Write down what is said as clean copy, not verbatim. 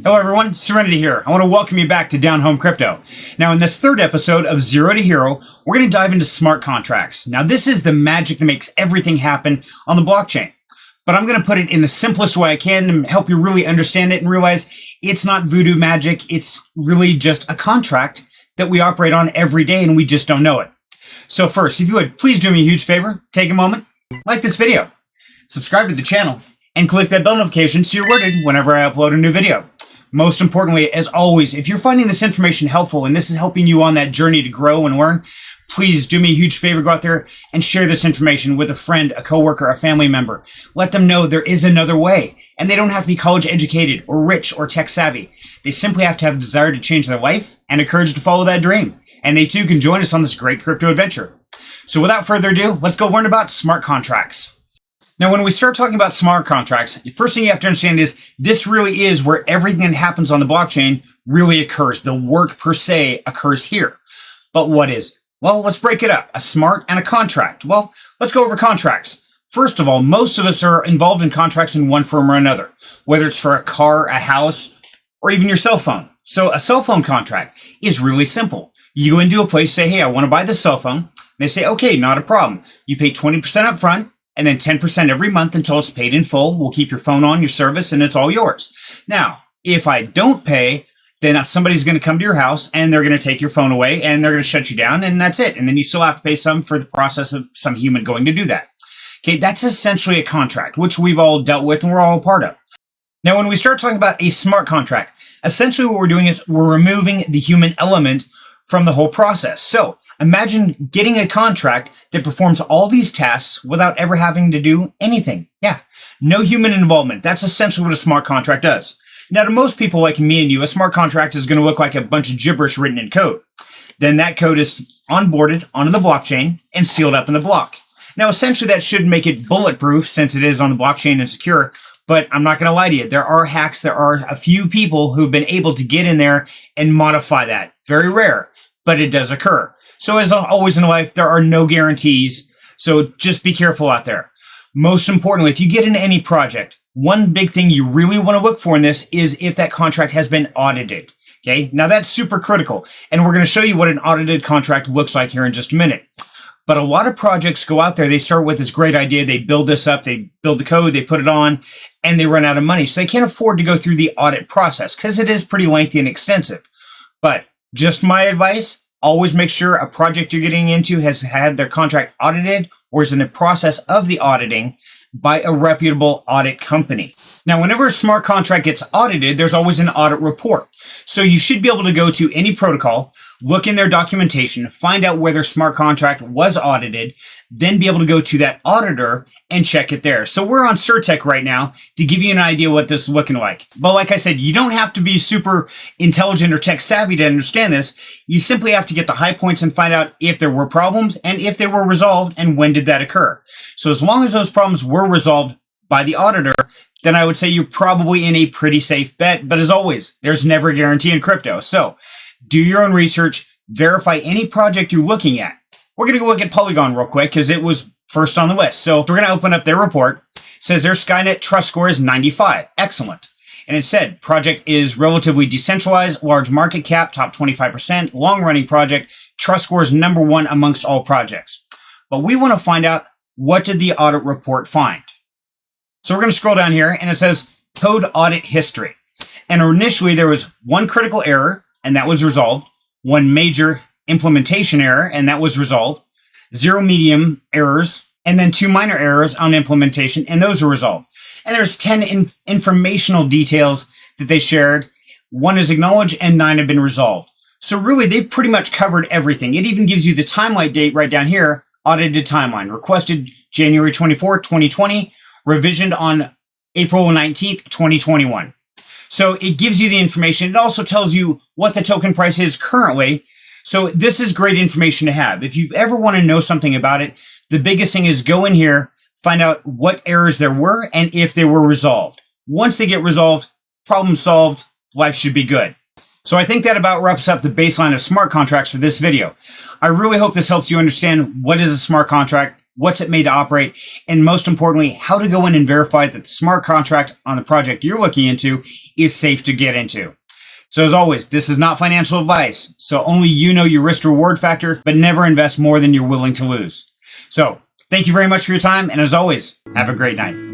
Hello everyone, Serenity here. I want to welcome you back to Down Home Crypto. Now in this third episode of Zero to Hero, we're going to dive into smart contracts. Now this is the magic that makes everything happen on the blockchain. But I'm going to put it in the simplest way I can to help you really understand it and realize it's not voodoo magic. It's really just a contract that we operate on every day and we just don't know it. So first, if you would, please do me a huge favor. Take a moment, like this video, subscribe to the channel, and click that bell notification so you're alerted whenever I upload a new video. Most importantly, as always, if you're finding this information helpful and this is helping you on that journey to grow and learn, please do me a huge favor, go out there and share this information with a friend, a coworker, a family member. Let them know there is another way, and they don't have to be college educated or rich or tech savvy. They simply have to have a desire to change their life and a courage to follow that dream. And they too can join us on this great crypto adventure. So without further ado, let's go learn about smart contracts. Now, when we start talking about smart contracts, the first thing you have to understand is this really is where everything that happens on the blockchain really occurs. The work per se occurs here. But what is? Well, let's break it up. A smart and a contract. Well, let's go over contracts. First of all, most of us are involved in contracts in one form or another, whether it's for a car, a house, or even your cell phone. So a cell phone contract is really simple. You go into a place, say, hey, I want to buy this cell phone. They say, okay, not a problem. You pay 20% up front. And then 10% every month until it's paid in full. We'll keep your phone on, your service, and it's all yours. Now, if I don't pay, then somebody's going to come to your house and they're going to take your phone away and they're going to shut you down, and that's it. And then you still have to pay some for the process of some human going to do that. Okay, that's essentially a contract, which we've all dealt with and we're all a part of. Now, when we start talking about a smart contract, essentially what we're doing is we're removing the human element from the whole process. So, imagine getting a contract that performs all these tasks without ever having to do anything. Yeah, no human involvement. That's essentially what a smart contract does. Now, to most people like me and you, a smart contract is going to look like a bunch of gibberish written in code. Then that code is onboarded onto the blockchain and sealed up in the block. Now, essentially, that should make it bulletproof since it is on the blockchain and secure. But I'm not going to lie to you. There are hacks. There are a few people who've been able to get in there and modify that. Very rare, but it does occur. So as always in life, there are no guarantees. So just be careful out there. Most importantly, if you get into any project, one big thing you really want to look for in this is if that contract has been audited. Okay. Now that's super critical. And we're going to show you what an audited contract looks like here in just a minute. But a lot of projects go out there. They start with this great idea. They build this up. They build the code. They put it on and they run out of money. So they can't afford to go through the audit process because it is pretty lengthy and extensive. But just my advice, always make sure a project you're getting into has had their contract audited or is in the process of the auditing by a reputable audit company. Now, whenever a smart contract gets audited, there's always an audit report. So you should be able to go to any protocol, look in their documentation, find out where their smart contract was audited, then be able to go to that auditor and check it there. So we're on Certik right now to give you an idea what this is looking like. But like I said, you don't have to be super intelligent or tech savvy to understand this. You simply have to get the high points and find out if there were problems and if they were resolved and when did that occur. So as long as those problems were resolved by the auditor, then I would say you're probably in a pretty safe bet. But as always, there's never a guarantee in crypto. So do your own research, verify any project you're looking at. We're going to go look at Polygon real quick because it was first on the list. So we're going to open up their report. It says their Skynet trust score is 95. Excellent. And it said project is relatively decentralized, large market cap, top 25%, long running project, trust score is #1 amongst all projects. But we want to find out, what did the audit report find? So we're going to scroll down here and it says code audit history. And initially there was one critical error and that was resolved, one major implementation error and that was resolved, 0 medium errors, and then 2 minor errors on implementation and those were resolved. And there's 10 informational details that they shared. 1 is acknowledged and 9 have been resolved. So really they've pretty much covered everything. It even gives you the timeline date right down here, audited timeline, requested January 24, 2020, revisioned on April 19th, 2021. So it gives you the information. It also tells you what the token price is currently. So this is great information to have. If you ever want to know something about it, the biggest thing is go in here, find out what errors there were and if they were resolved. Once they get resolved, problem solved, life should be good. So I think that about wraps up the baseline of smart contracts for this video. I really hope this helps you understand what is a smart contract, what's it made to operate, and most importantly, how to go in and verify that the smart contract on the project you're looking into is safe to get into. So as always, this is not financial advice, so only you know your risk reward factor, but never invest more than you're willing to lose. So thank you very much for your time, and as always, have a great night.